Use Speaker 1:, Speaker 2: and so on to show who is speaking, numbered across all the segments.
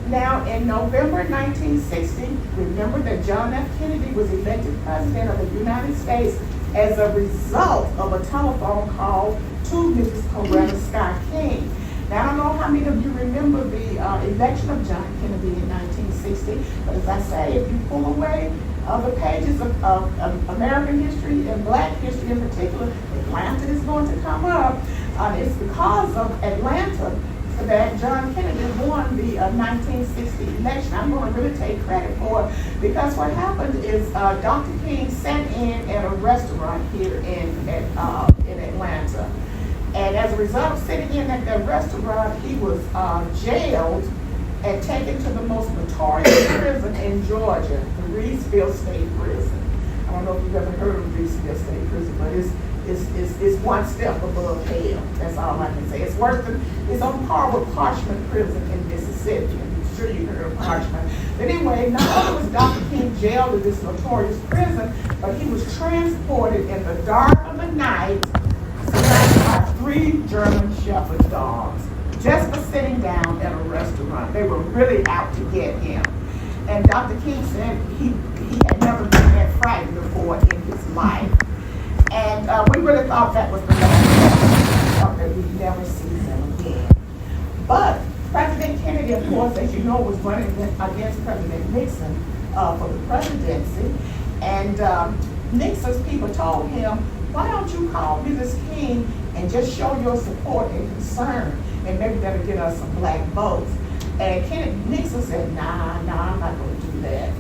Speaker 1: Now, in November 1960, remember that John F. Kennedy was elected president of the United States as a result of a telephone call to Mrs. Coretta Scott King. Now, I don't know how many of you remember the election of John Kennedy in 1960, but as I say, if you pull away the pages of American history and Black history in particular, Atlanta is going to come up. It's because of Atlanta that John Kennedy won the 1960 election. I'm going to really take credit for it because what happened is Dr. King sat in at a restaurant here in Atlanta. And as a result of sitting in at that restaurant, he was jailed and taken to the most notorious prison in Georgia, the Greensboro State Prison. I don't know if you've ever heard of Greensboro State Prison, but it's one step above hell. That's all I can say. It's worse than, it's on par with Parchment Prison in Mississippi. I'm sure you heard of Parchment. But anyway, not only was Dr. King jailed in this notorious prison, but he was transported in the dark of the night surrounded by 3 German Shepherd dogs just for sitting down at a restaurant. They were really out to get him. And Dr. King said he had never been that frightened before in his life. And we really thought that was the last time that we'd never see him again. But President Kennedy, of course, as you know, was running against President Nixon for the presidency. And Nixon's people told him, why don't you call Mrs. King and just show your support and concern, and maybe that'll get us some black votes. And Nixon said, nah, I'm not going to do that.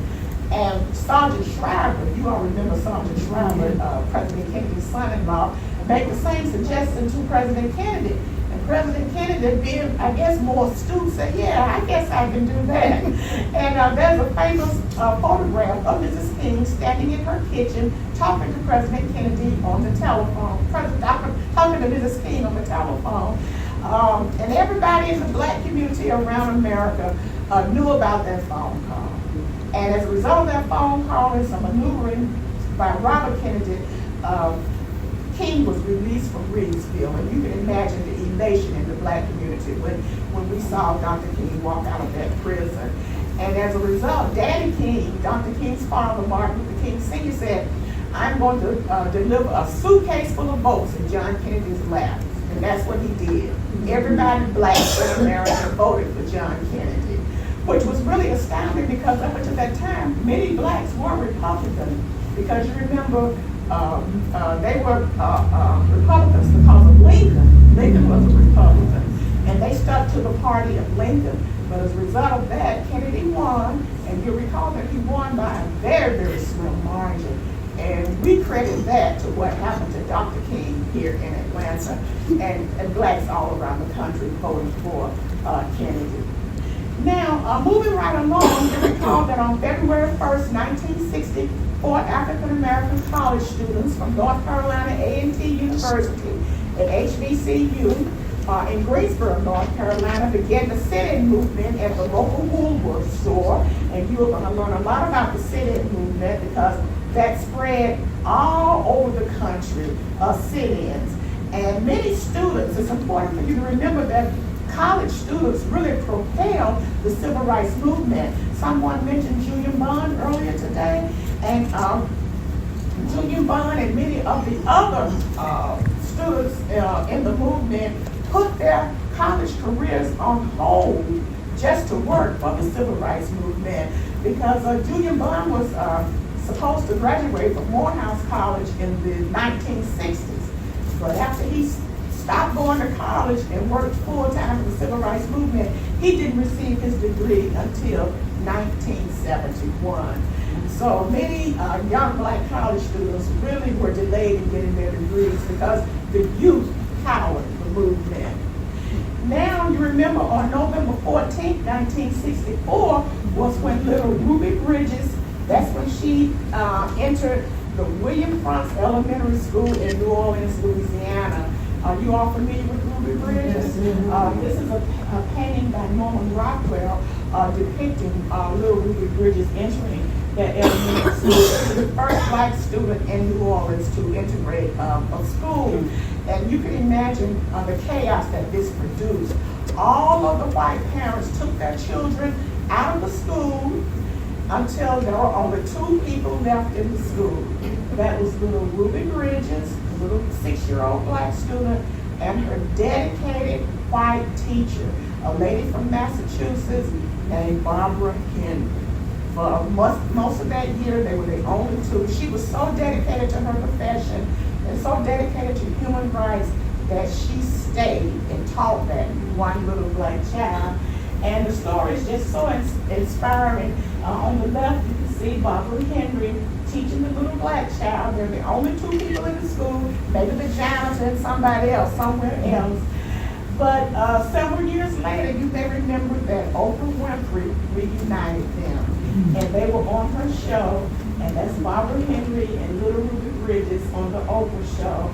Speaker 1: And Sergeant Shriver, you all remember Sergeant Shriver, President Kennedy's son-in-law, made the same suggestion to President Kennedy. And President Kennedy, being, I guess, more astute, said, yeah, I guess I can do that. And there's a famous photograph of Mrs. King standing in her kitchen talking to President Kennedy on the telephone, talking to Mrs. King on the telephone. And everybody in the Black community around America knew about that phone call. And as a result of that phone call and some maneuvering by Robert Kennedy, King was released from Greensboro. And you can imagine the elation in the Black community when we saw Dr. King walk out of that prison. And as a result, Daddy King, Dr. King's father, Martin Luther King Sr., said, I'm going to deliver a suitcase full of votes in John Kennedy's lap. And that's what he did. Everybody Black in America voted for John Kennedy, which was really astounding because up until that time, many Blacks were Republican. Because you remember, they were Republicans because of Lincoln. Lincoln was a Republican. And they stuck to the party of Lincoln. But as a result of that, Kennedy won. And you recall that he won by a very, very slim margin. And we credit that to what happened to Dr. King here in Atlanta and Blacks all around the country voting for Kennedy. Now, moving right along, you recall that on February 1st, 1960, 4 African-American college students from North Carolina A&T University and HBCU in Greensboro, North Carolina, began the sit-in movement at the local Woolworth store. And you're going to learn a lot about the sit-in movement because that spread all over the country, sit-ins. And many students, it's important for you to remember that college students really propelled the civil rights movement. Someone mentioned Julian Bond earlier today, and Julian Bond and many of the other students in the movement put their college careers on hold just to work for the civil rights movement because Julian Bond was supposed to graduate from Morehouse College in the 1960s. But after he stopped going to college and worked full-time for the civil rights movement, he didn't receive his degree until 1971. So many young Black college students really were delayed in getting their degrees because the youth powered the movement. Now, you remember on November 14th, 1964 was when little Ruby Bridges, that's when she entered the William Frantz Elementary School in New Orleans, Louisiana. Are you all familiar with Ruby Bridges? This is a painting by Norman Rockwell depicting little Ruby Bridges entering that elementary school. She was the first Black student in New Orleans to integrate a school. And you can imagine the chaos that this produced. All of the white parents took their children out of the school until there were only 2 people left in the school. That was little Ruby Bridges, a little 6-year-old black student, and her dedicated white teacher, a lady from Massachusetts named Barbara Henry. For most of that year, they were the only 2. She was so dedicated to her profession and so dedicated to human rights that she stayed and taught that one little black child. And the story is just so inspiring. On the left, you can see Barbara Henry teaching the little black child. They're the only 2 people in the school, maybe the janitor and somebody else somewhere else. But several years later, you may remember that Oprah Winfrey reunited them. And they were on her show, and that's Barbara Henry and little Ruby Bridges on the Oprah show,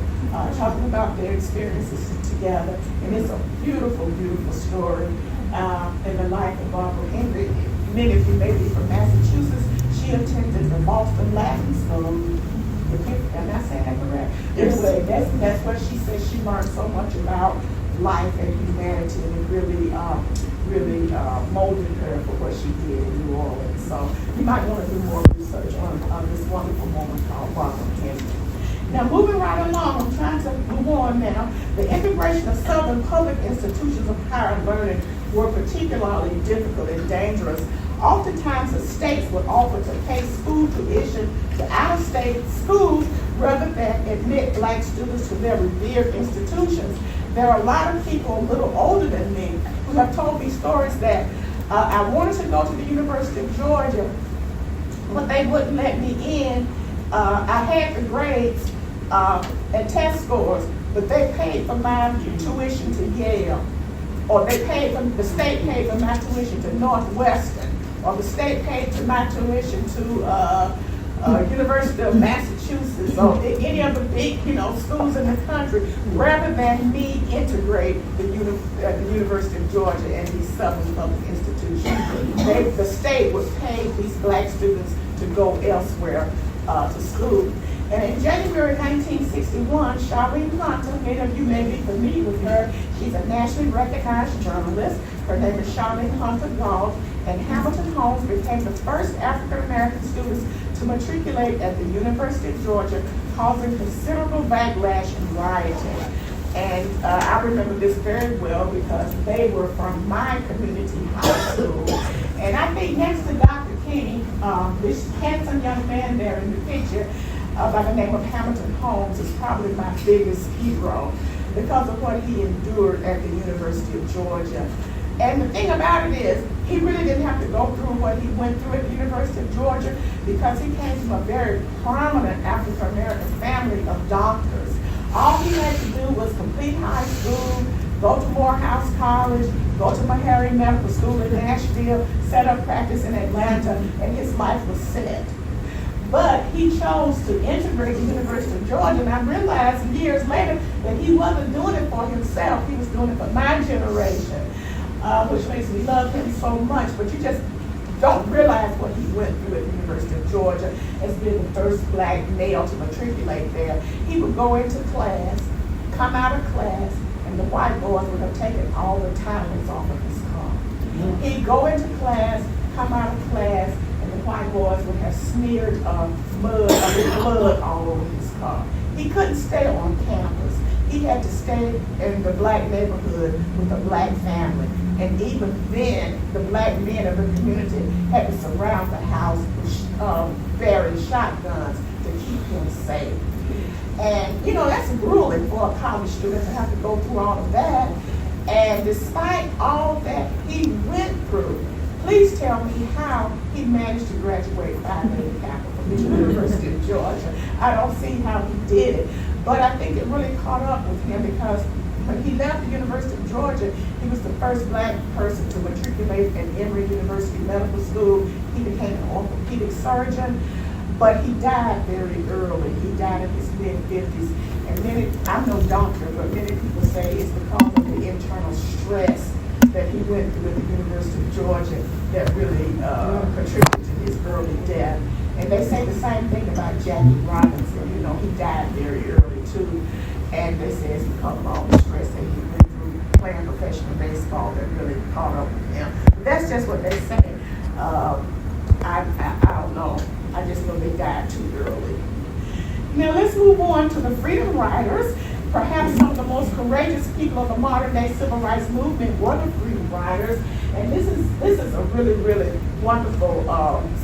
Speaker 1: talking about their experiences together. And it's a beautiful, beautiful story in the life of Barbara Henry. Many of you may be from Massachusetts. She attended the Boston Latin School. Am I saying that correct?
Speaker 2: Yes.
Speaker 1: Anyway, that's where she said she learned so much about life and humanity, and it really molded her for what she did in New Orleans. So you might want to do more research on this wonderful woman called Barbara Henry. Now, moving right along, I'm trying to move on now. The integration of Southern public institutions of higher learning were particularly difficult and dangerous. Oftentimes, the states would offer to pay school tuition to out-of-state schools rather than admit black students to their revered institutions. There are a lot of people a little older than me who have told me stories that I wanted to go to the University of Georgia, but they wouldn't let me in. I had the grades and test scores, but they paid for my tuition to Yale, or the state paid for my tuition to Northwestern, or the state paid for my tuition to University of Massachusetts, or any of the big, schools in the country, rather than me integrate the University of Georgia and these Southern public institutions. The state would pay these black students to go elsewhere to school. And in January 1961, Charlayne Hunter, many of you may be familiar with her. She's a nationally recognized journalist. Her name is Charlayne Hunter Galt, and Hamilton Holmes became the first African-American students to matriculate at the University of Georgia, causing considerable backlash and rioting. And I remember this very well because they were from my community high school. And I think next to Dr. King, this handsome young man there in the picture, by the name of Hamilton Holmes, is probably my biggest hero because of what he endured at the University of Georgia. And the thing about it is, he really didn't have to go through what he went through at the University of Georgia because he came from a very prominent African-American family of doctors. All he had to do was complete high school, go to Morehouse College, go to Meharry Medical School in Nashville, set up practice in Atlanta, and his life was set. But he chose to integrate the University of Georgia, and I realized years later that he wasn't doing it for himself, he was doing it for my generation, which makes me love him so much. But you just don't realize what he went through at the University of Georgia as being the first black male to matriculate there. He would go into class, come out of class, and the white boys would have taken all the tires off of his car. Mm-hmm. He'd go into class, come out of class, and the white boys would have smeared blood all over his car. He couldn't stay on campus. He had to stay in the black neighborhood with a black family. And even then, the black men of the community had to surround the house with various shotguns to keep him safe. And, that's grueling for a college student to have to go through all of that. And despite all that he went through, please tell me how he managed to graduate Phi Beta Kappa from the University of Georgia. I don't see how he did it. But I think it really caught up with him because when he left the University of Georgia, he was the first black person to matriculate at Emory University Medical School. He became an orthopedic surgeon, but he died very early. He died in his mid-50s. And I'm no doctor, but many people say it's because of the internal stress that he went through at the University of Georgia that really contributed to his early death. And they say the same thing about Jackie Robinson. He died very early too. And they say it's because of all the stress that he went through playing professional baseball. fault that really caught up with him. That's just what they say. I don't know. I just know they died too early. Now let's move on to the freedom riders. Perhaps some of the most courageous people of the modern day civil rights movement were the freedom riders. And this is a really, really wonderful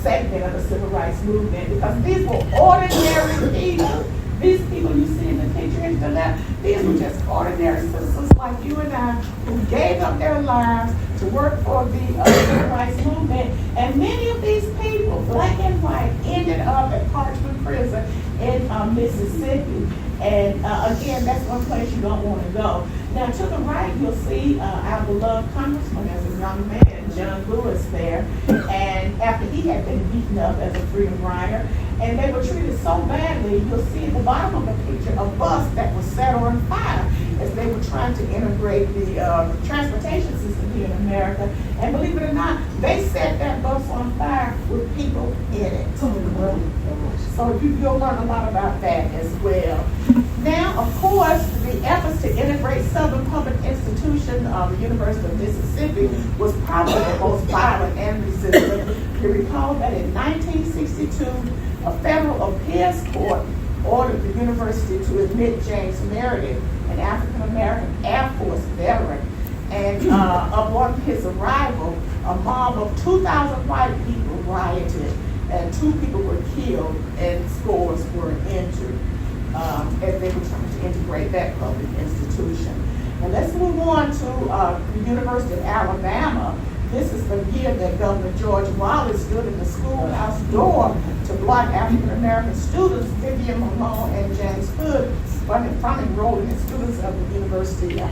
Speaker 1: segment of the civil rights movement, because these were ordinary people. These people you see in the picture to the left, these were just ordinary citizens like you and I, who gave up their lives to work for the civil rights movement. And many of these people, black and white, ended up at Parchman Prison in Mississippi. And again, that's one place you don't want to go. Now to the right, you'll see our beloved congressman as a young man, John Lewis there. And after he had been beaten up as a freedom rider, and they were treated so badly, you'll see at the bottom of the picture a bus that was set on fire as they were trying to integrate the transportation system here in America. And believe it or not, they set that bus on fire with people in it. So you'll learn a lot about that as well. Now, of course, the efforts to integrate Southern public institution, the University of Mississippi, was probably the most violent and resistant. You recall that in 1962, a federal appeals court ordered the university to admit James Meredith, an African-American Air Force veteran. And upon his arrival, a mob of 2,000 white people rioted, and 2 people were killed and scores were injured as they were trying to integrate that public institution. And let's move on to the University of Alabama. This is the year that Governor George Wallace stood in the schoolhouse door to block African-American students, Vivian Malone and James Hood, from enrolling as students of the University of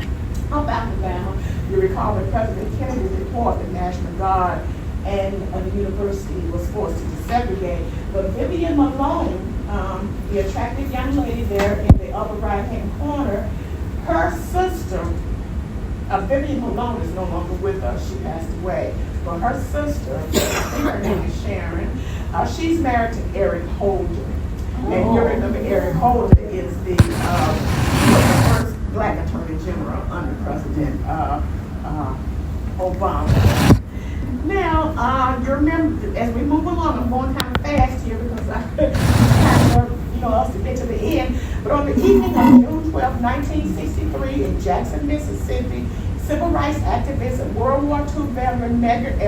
Speaker 1: Alabama. You recall that President Kennedy deployed the National Guard, and the university was forced to desegregate. But Vivian Malone, the attractive young lady there in the upper right-hand corner, her sister, Vivian Malone is no longer with us, she passed away. But her sister, I think her name is Sharon, she's married to Eric Holder. And you remember Eric Holder is the first black attorney general under President Obama. Now, you remember, as we move along, I'm going kind of fast here because I have us to get to the end. But on the evening of June 12, 1963, in Jackson, Mississippi, civil rights activist and World War II veteran Medgar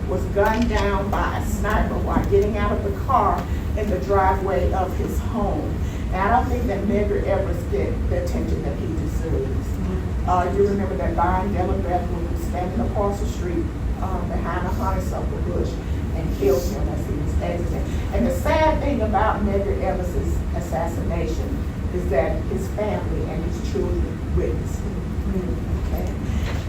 Speaker 1: was gunned down by a sniper while getting out of the car in the driveway of his home. And I don't think that Medgar get the attention that he deserves. You remember that Lion Delabeth was standing across the street behind a honeysuckle bush and killed him as he was exiting. And the sad thing about Medgar Evers' assassination is that his family and his children witnessed it. Okay.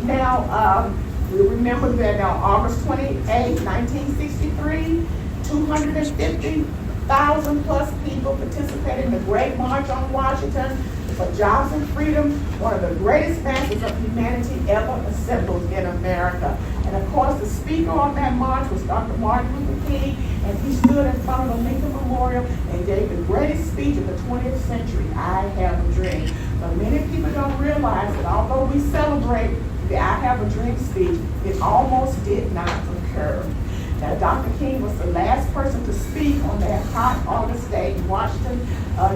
Speaker 1: Now, we remember that on August 28, 1963, 250,000 plus people participated in the Great March on Washington for Jobs and Freedom, one of the greatest masses of humanity ever assembled in America. And of course, the speaker on that march was Dr. Martin Luther King, and he stood in front of the Lincoln Memorial and gave the greatest speech of the 20th century, I Have a Dream. But many people don't realize that although we celebrate the I Have a Dream speech, it almost did not occur. Now, Dr. King was the last person to speak on that hot August day in Washington,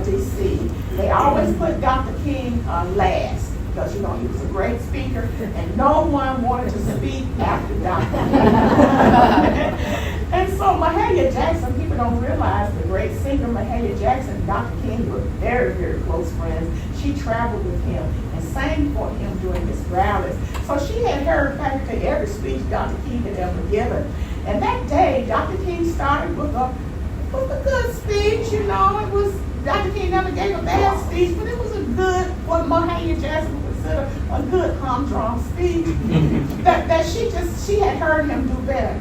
Speaker 1: D.C. They always put Dr. King last because, he was a great speaker, and no one wanted to speak after Dr. King. And so Mahalia Jackson, people don't realize the great singer Mahalia Jackson and Dr. King were very, very close friends. She traveled with him and sang for him during his rallies. So she had heard practically every speech Dr. King had ever given. And that day, Dr. King started with a good speech, It was, Dr. King never gave a bad speech, but it was a good, what Mahalia Jackson would consider a good humdrum speech. that she had heard him do better.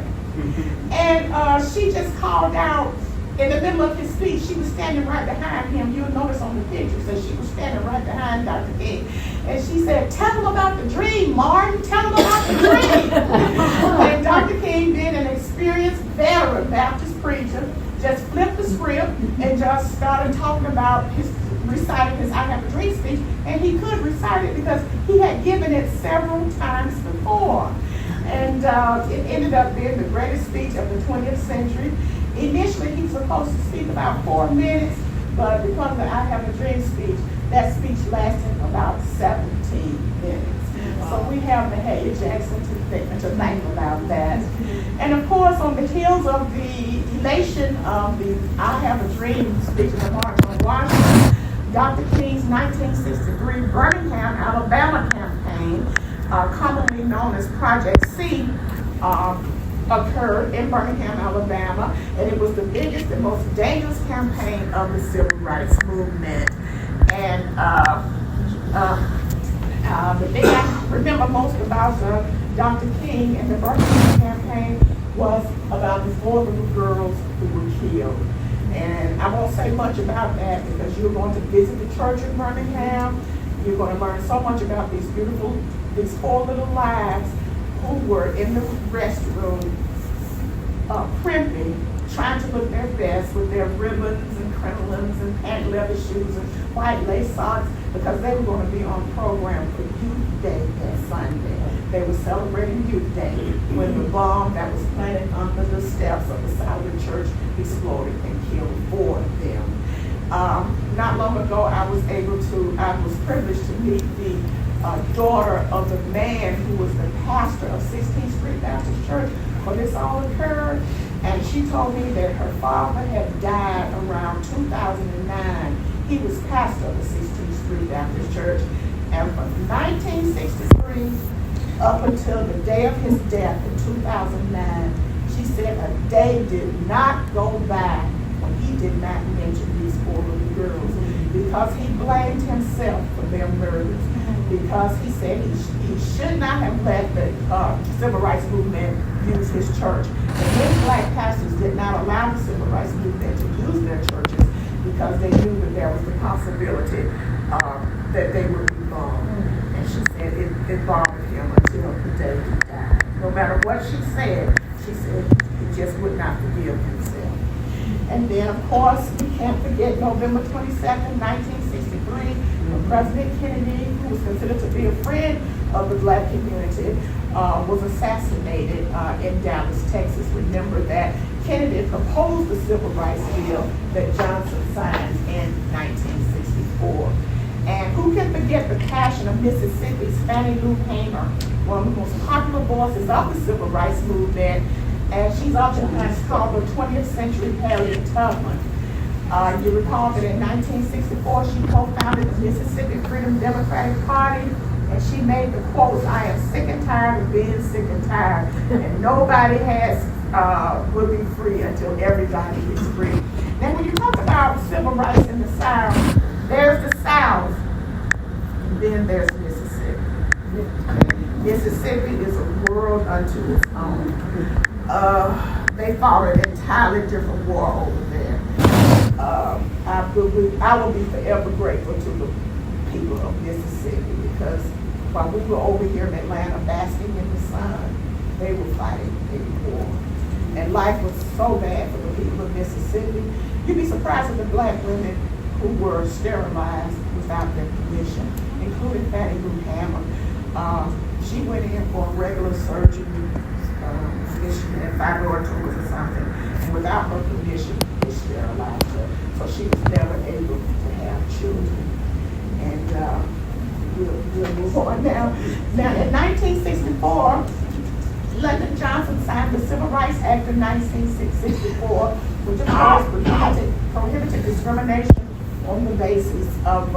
Speaker 1: And she just called out in the middle of his speech. She was standing right behind him. You'll notice on the pictures that she was standing right behind Dr. King. And she said, tell him about the dream, Martin. Tell him about the dream. And Dr. King, being an experienced veteran Baptist preacher, just flipped the script and just started talking about reciting his I Have a Dream speech, and he could recite it because he had given it several times before. And it ended up being the greatest speech of the 20th century. Initially, he was supposed to speak about 4 minutes, but because of the I Have a Dream speech, that speech lasted about 17 minutes. So we have Mahalia Jackson to thank about that. And of course, on the heels of the elation of the I Have a Dream speech of March on Washington, Dr. King's 1963 Birmingham, Alabama campaign, commonly known as Project C, occurred in Birmingham, Alabama, and it was the biggest and most dangerous campaign of the civil rights movement. And the thing I remember most about Dr. King and the Birmingham campaign was about the 4 little girls who were killed. And I won't say much about that because you're going to visit the church in Birmingham. You're going to learn so much about these 4 little lives who were in the restroom primping, trying to look their best with their ribbons and crinolines and patent leather shoes and white lace socks because they were going to be on program for Youth Day that Sunday. They were celebrating Youth Day when the bomb that was planted under the steps of the side of the church exploded and killed 4 of them. Not long ago, I was privileged to meet the daughter of the man who was the pastor of 16th Street Baptist Church when this all occurred. And she told me that her father had died around 2009. He was pastor of the 16th Street Baptist Church. And from 1963 up until the day of his death in 2009, she said a day did not go by when he did not mention these 4 little girls because he blamed himself for their murders. Because he said he should not have let the civil rights movement use his church. And his black pastors did not allow the civil rights movement to use their churches because they knew that there was the possibility that they would be bombed. And she said it bothered him until the day he died. No matter what she said he just would not forgive himself. And then, of course, we can't forget November 22nd, 1963, when President Kennedy, who was considered to be a friend of the black community, was assassinated in Dallas, Texas. Remember that Kennedy proposed the civil rights bill that Johnson signed in 1964. And who can forget the passion of Mississippi's Fannie Lou Hamer, one of the most popular voices of the civil rights movement, and she's oftentimes called the 20th century Harriet Tubman. You recall that in 1964 she co-founded the Mississippi Freedom Democratic Party, and she made the quote, "I am sick and tired of being sick and tired, and nobody will be free until everybody is free." Now when you talk about civil rights in the South, there's the South, and then there's Mississippi. Mississippi is a world unto its own. They fought an entirely different war over there. I will be forever grateful to the people of Mississippi because while we were over here in Atlanta basking in the sun, they were fighting a war. And life was so bad for the people of Mississippi. You'd be surprised at the black women who were sterilized without their permission, including Fannie Lou Hamer. She went in for a regular surgery. She had fibroid tumors or something, and without her permission, they sterilized her. So she was never able to have children. And we'll move on now. Now, in 1964, Lyndon Johnson signed the Civil Rights Act of 1964, which of course prohibited discrimination on the basis of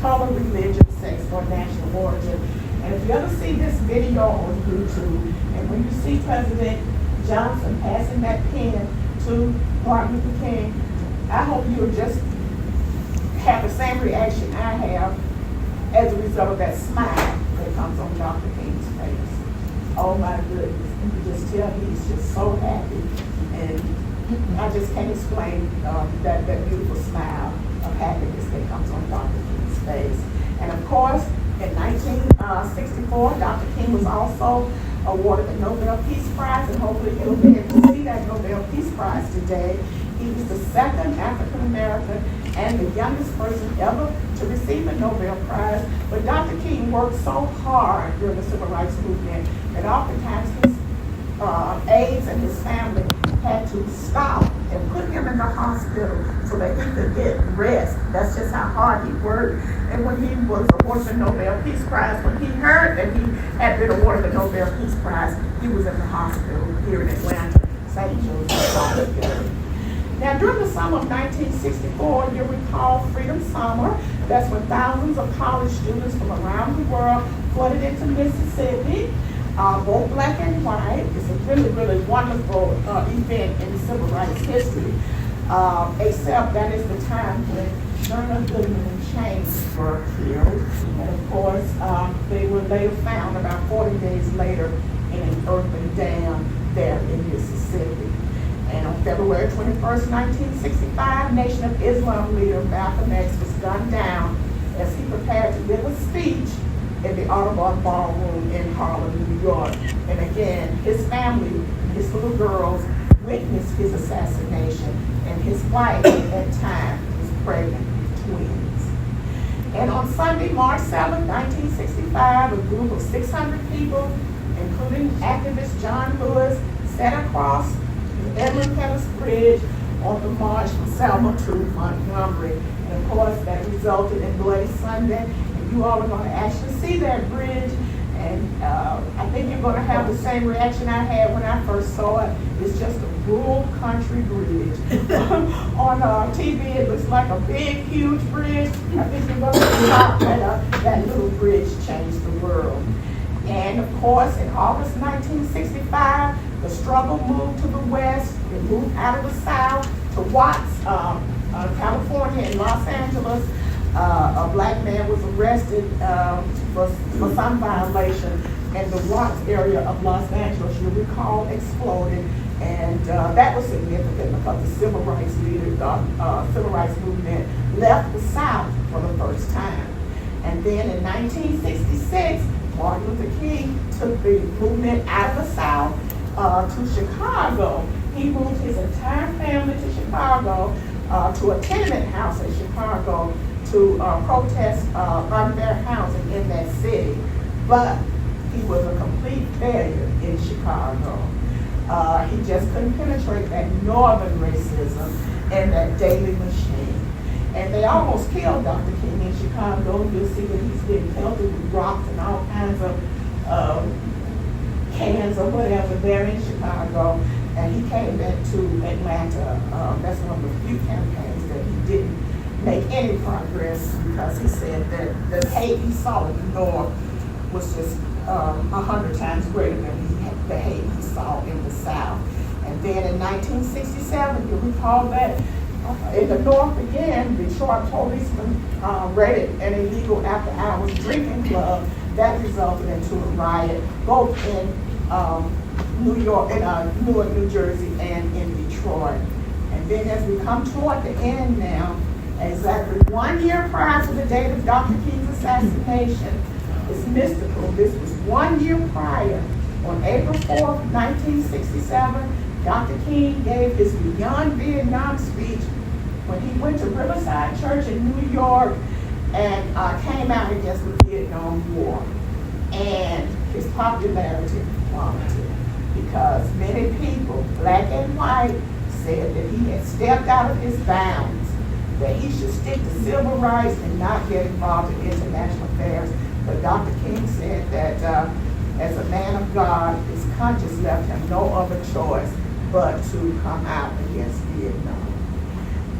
Speaker 1: color, religion, sex, or national origin. And if you ever see this video on YouTube, and when you see President Johnson passing that pen to Martin Luther King, I hope you'll just have the same reaction I have as a result of that smile that comes on Dr. King's face. Oh my goodness, you can just tell he's just so happy. And I just can't explain that beautiful smile of happiness that comes on Dr. King's face. And of course, in 1964, Dr. King was also awarded the Nobel Peace Prize, and hopefully you'll be able to see that Nobel Peace Prize today. He He was the second African American and the youngest person ever to receive a Nobel Prize. But Dr. King worked so hard during the Civil Rights Movement that oftentimes his aides and his family had to stop and put him in the hospital so that he could get rest. That's just how hard he worked. And when he was awarded the Nobel Peace Prize, when he heard that he had been awarded the Nobel Peace Prize, he was in the hospital here in Atlanta, St. Joseph's Hospital. Now, during the summer of 1964, you recall Freedom Summer. That's when thousands of college students from around the world flooded into Mississippi, both black and white. It's a really, really wonderful event in civil rights history, except that is the time when Sharon Goodman and James were killed. And of course, they were later found about 40 days later in an earthen dam there in Mississippi. And on February 21st, 1965, Nation of Islam leader Malcolm X was gunned down as he prepared to give a speech in the Audubon Ballroom in Harlem, New York. And again, his family, his little girls, witnessed his assassination, and his wife at that time was pregnant with twins. And on Sunday, March 7, 1965, a group of 600 people, including activist John Lewis, sat across the Edmund Pettus Bridge on the march from Selma to Montgomery. And of course, that resulted in Bloody Sunday. And you all are going to actually see that bridge. And I think you're going to have the same reaction I had when I first saw it. It's just a rural country bridge. On TV, it looks like a big, huge bridge. I think you're going to shock that that little bridge changed the world. And of course, in August 1965, the struggle moved to the west. It moved out of the south to Watts, California, and Los Angeles. A black man was arrested for some violation, and the Watts area of Los Angeles, you recall, exploded. And that was significant because the civil rights leaders, civil rights movement left the South for the first time. And then in 1966, Martin Luther King took the movement out of the South to Chicago. He moved his entire family to Chicago, to a tenement house in Chicago to protest unfair housing in that city. But he was a complete failure in Chicago. He just couldn't penetrate that northern racism and that daily machine. And they almost killed Dr. King in Chicago. You'll see that he's getting pelted with rocks and all kinds of cans or whatever there in Chicago. And he came back to Atlanta. That's one of the few campaigns that he didn't make any progress, because he said that the hate he saw in the North was just 100 times greater than the hate he saw in the South. And then in 1967, you recall that in the North again, Detroit policemen raided an illegal after-hours drinking club that resulted into a riot, both in New York, Newark, New Jersey, and in Detroit. And then as we come toward the end now, exactly 1 year prior to the date of Dr. King's assassination, it's mystical. This was 1 year prior. On April 4th, 1967, Dr. King gave his Beyond Vietnam speech when he went to Riverside Church in New York and came out against the Vietnam War. And his popularity plummeted because many people, black and white, said that he had stepped out of his bounds, that he should stick to civil rights and not get involved in international affairs. But Dr. King said that as a man of God, his conscience left him no other choice but to come out against Vietnam.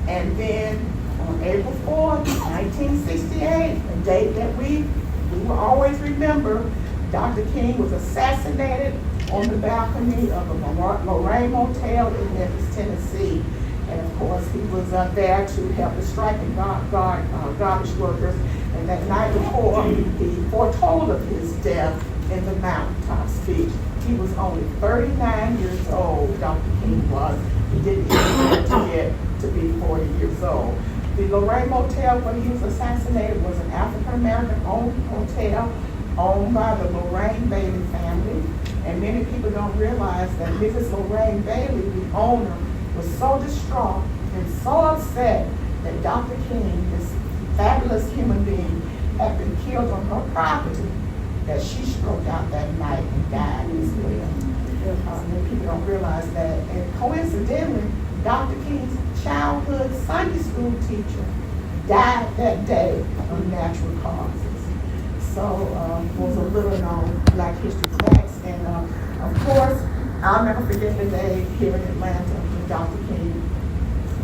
Speaker 1: And then on April 4th, 1968, a date that we will always remember, Dr. King was assassinated on the balcony of the Lorraine Motel in Memphis, Tennessee. And of course, he was there to help the striking garbage workers. And that night before, he foretold of his death in the mountaintop speech. He was only 39 years old, Dr. King was. He didn't even to get to be 40 years old. The Lorraine Motel, when he was assassinated, was an African-American owned hotel owned by the Lorraine Bailey family. And many people don't realize that Mrs. Lorraine Bailey, the owner, was so distraught and so upset that Dr. King, this fabulous human being, had been killed on her property, that she stroked out that night and died as well. And people don't realize that. And coincidentally, Dr. King's childhood Sunday school teacher died that day of natural causes. So was a little known Black history facts. And of course, I'll never forget the day here in Atlanta when Dr. King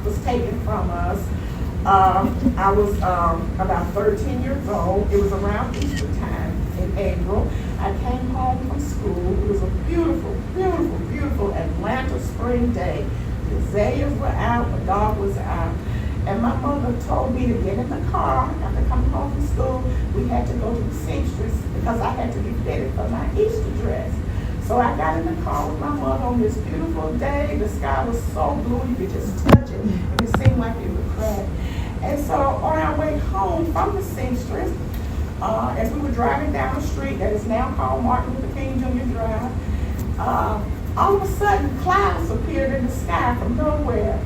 Speaker 1: was taken from us. I was about 13 years old. It was around Easter time in April. I came home from school. It was a beautiful, beautiful, beautiful Atlanta spring day. The azaleas were out, the dog was out. And my mother told me to get in the car after coming home from school. We had to go to the seamstress because I had to be fitted for my Easter dress. So I got in the car with my mother on this beautiful day. The sky was so blue, you could just touch it, and it seemed like it would crack. And so on our way home from the seamstress, as we were driving down the street that is now called Martin Luther King Jr. Drive, all of a sudden clouds appeared in the sky from nowhere.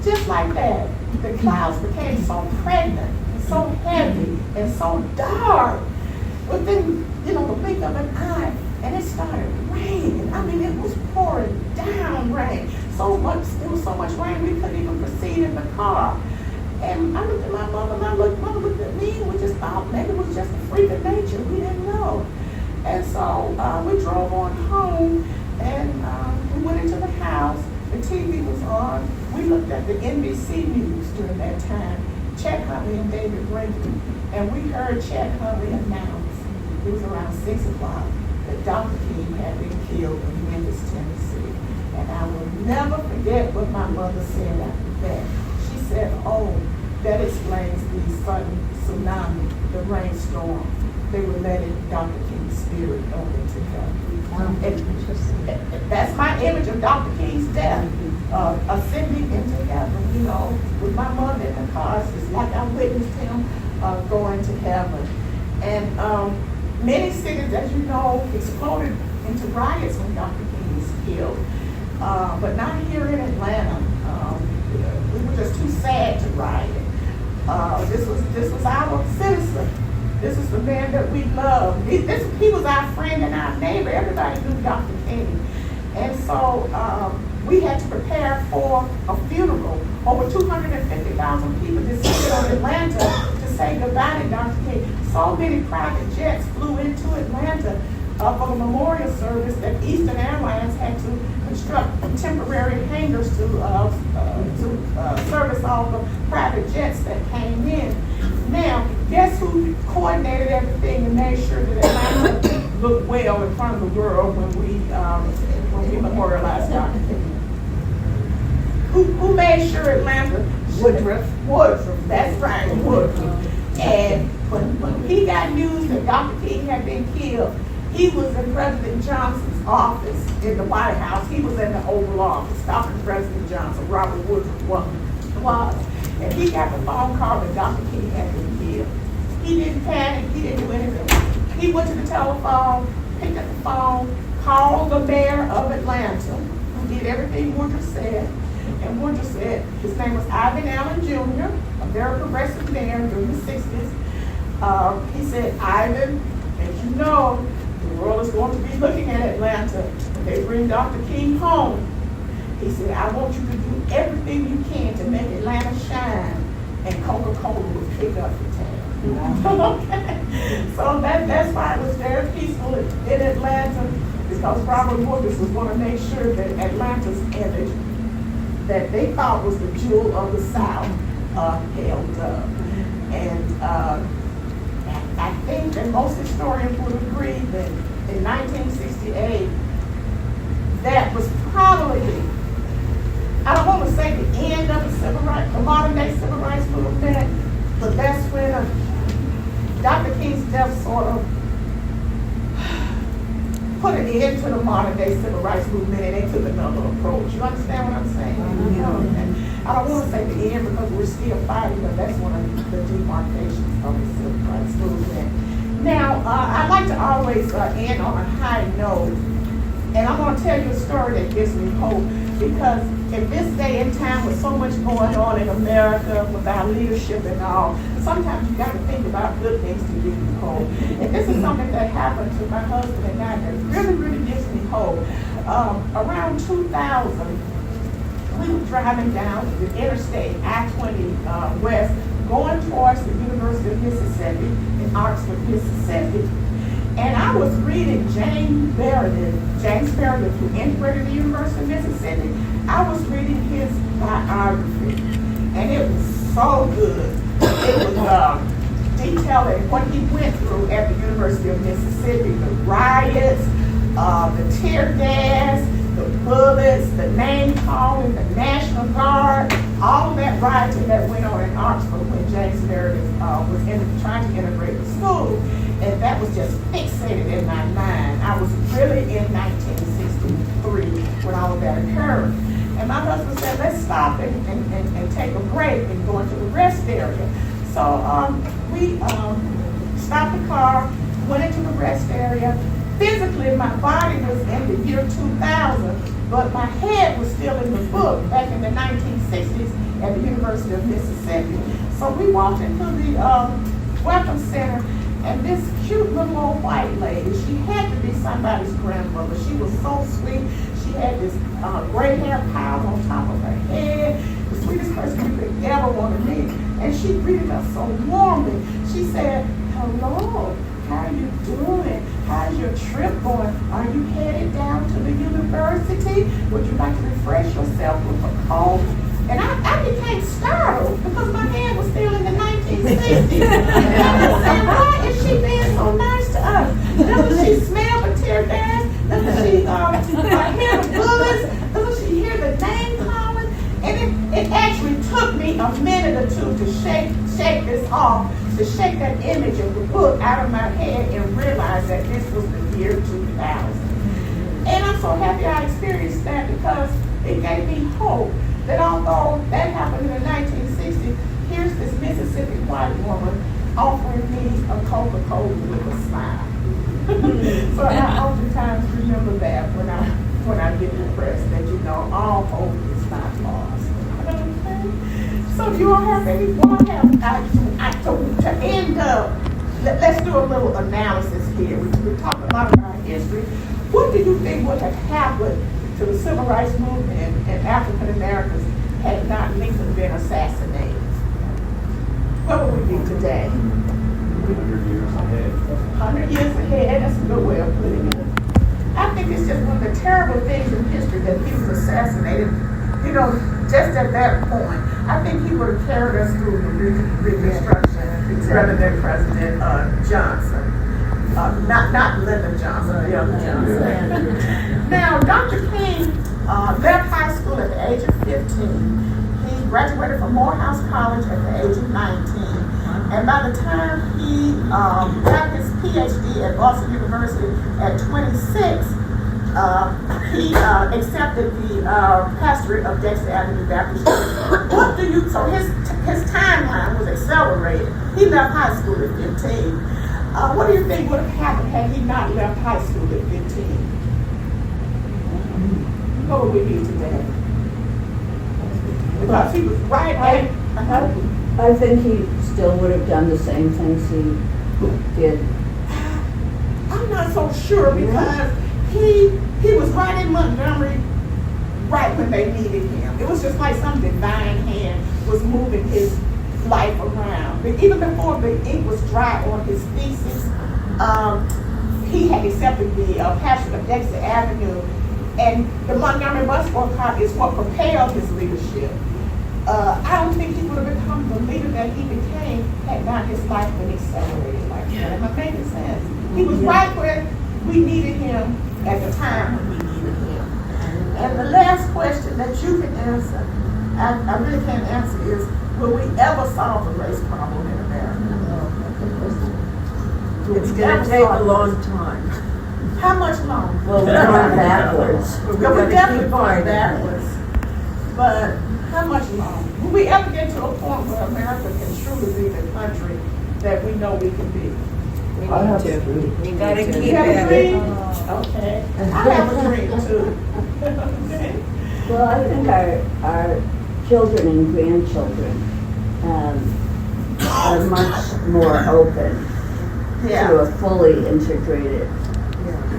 Speaker 1: Just like that, the clouds became so pregnant, and so heavy, and so dark within, the blink of an eye, and it started raining. I mean, it was pouring down rain. So much, there was so much rain we couldn't even proceed in the car. And I looked at my mother, and mother looked at me, and we just thought maybe it was just a freak of nature. We didn't know. And so we drove on home, and we went into the house. The TV was on. We looked at the NBC News during that time, Chet Huntley and David Brinkley, and we heard Chet Huntley announce, it was around 6 o'clock, that Dr. King had been killed in Memphis, Tennessee. And I will never forget what my mother said after that. She said, "Oh, that explains the sudden tsunami, the rainstorm. They were letting Dr. King's spirit go into heaven." And that's my image of Dr. King's death, ascending into heaven, with my mother in the car. It's like I witnessed him going to heaven. And many cities, as you know, exploded into riots when Dr. King was killed, but not here in Atlanta. We were just too sad to riot. This was our citizen. This is the man that we love. He was our friend and our neighbor. Everybody knew Dr. King. And so we had to prepare for a funeral. Over 250,000 people descended on Atlanta to say goodbye to Dr. King. So many private jets flew into Atlanta for the memorial service that Eastern Airlines had to construct temporary hangars to service all the private jets that came in. Now, guess who coordinated everything and made sure that Atlanta looked well in front of the world when we memorialized Dr. King? Who made sure Atlanta? Woodruff, that's right, Woodruff. And when he got news that Dr. King had been killed, he was in President Johnson's office in the White House. He was in the Oval Office talking to President Johnson. Robert Woodruff was. And he got the phone call that Dr. King had been killed. He didn't panic. He didn't do anything. He went to the telephone, picked up the phone, called the mayor of Atlanta, who did everything Woodruff said. And Woodruff said, his name was Ivan Allen Jr., a very progressive mayor during the 60s. He said, "Ivan, as you know, the world is going to be looking at Atlanta when they bring Dr. King home." He said, "I want you to do everything you can to make Atlanta shine, and Coca-Cola will pick up the tab." Okay. So that's why it was very peaceful in Atlanta, because Robert Woodruff was going to make sure that Atlanta's image that they thought was the jewel of the South held up. And I think that most historians would agree that in 1968, that was probably, I don't want to say the end of the modern day civil rights movement, but that's when Dr. King's death sort of put an end to the modern day civil rights movement, and they took another approach. You understand what I'm saying? I don't want to say the end because we're still fighting, but that's one of the demarcations of the civil rights movement. Now, I like to always end on a high note, and I'm going to tell you a story that gives me hope. because in this day and time with so much going on in America with our leadership and all, sometimes you got to think about good things to give you hope. And this is something that happened to my husband and I that really, really gives me hope. Around 2000, we were driving down the interstate, I-20 West, going towards the University of Mississippi in Oxford, Mississippi. And I was reading James Meredith, who integrated the University of Mississippi. I was reading his biography, and it was so good. It was detailing what he went through at the University of Mississippi, the riots, the tear gas, the bullets, the name calling, the National Guard, all of that rioting that went on in Oxford when James Meredith was trying to integrate the school. And that was just fixated in my mind. I was really in 1963 when all of that occurred. And my husband said, let's stop and take a break and go into the rest area. So we stopped the car, went into the rest area. Physically, my body was in the year 2000, but my head was still in the book back in the 1960s at the University of Mississippi. So we walked into the Welcome Center, and this cute little old white lady, she had to be somebody's grandmother. She was so sweet. She had this gray hair pile on top of her head, the sweetest person you could ever want to meet. And she greeted us so warmly. She said, hello, how are you doing? How's your trip going? Are you headed down to the university? Would you like to refresh yourself with a cold? And I became startled because my hand was still in the 1960s. And I was saying, why is she being so nice to us? Doesn't she smell the tear gas? Doesn't she hear the bullets? Doesn't she hear the name calling? And it actually took me a minute or two to shake this off, to shake that image of the book out of my head and realize that this was the year 2000. And I'm so happy I experienced that because it gave me hope that although that happened in the 1960s, here's this Mississippi white woman offering me a Coca-Cola with a smile. So I oftentimes remember that when I get depressed, that you know all hope is not lost. So do you all have any to end up, let's do a little analysis here. We talked a lot about history. What do you think would have happened to the civil rights movement and African Americans had not Lincoln been assassinated? Where would we be today?
Speaker 2: 100 years ahead.
Speaker 1: 100 years ahead, that's a good way of putting it. I think it's just one of the terrible things in history that he was assassinated. You know, just at that point, I think he would have carried us through the Reconstruction rather than President Johnson. Not Lyndon Johnson, the other Johnson. Now, Dr. King left high school at the age of 15. He graduated from Morehouse College at the age of 19. And by the time he got his PhD at Boston University at 26, he accepted the pastorate of Dexter Avenue Baptist Church. What do you, so his timeline was accelerated. He left high school at 15. What do you think would have happened had he not left high school at 15? What would we be today? Because he was right at...
Speaker 3: I think he still would have done the same things he did.
Speaker 1: I'm not so sure because he was right in Montgomery right when they needed him. It was just like some divine hand was moving his life around. But even before the ink was dry on his thesis, he had accepted the pastorate of Dexter Avenue, and the Montgomery bus boycott is what propelled his leadership. I don't think he would have become the leader that he became had not his life been accelerated like that. Am I making sense? He was right where we needed him at the time when we needed him. And the last question that you can answer, I really can't answer, is will we ever solve the race problem in America?
Speaker 3: It's going to take a long time.
Speaker 1: How much longer?
Speaker 3: Well, we're going backwards.
Speaker 1: We're definitely going backwards. But how much longer? Will we ever get to a point where America can truly be the country that we know we can be?
Speaker 3: We need to.
Speaker 4: You got to keep
Speaker 1: You have a
Speaker 4: at
Speaker 1: dream?
Speaker 4: it.
Speaker 1: Okay. I have a dream too. Okay.
Speaker 3: Well, I think our children and grandchildren are much more open to a fully integrated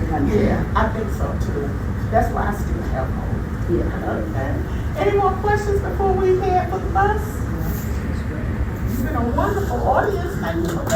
Speaker 3: country.
Speaker 1: Yeah, I think so too. That's why I still have hope.
Speaker 3: Yeah.
Speaker 1: Okay. Any more questions before we head for the bus? It's been a wonderful audience. Thank you for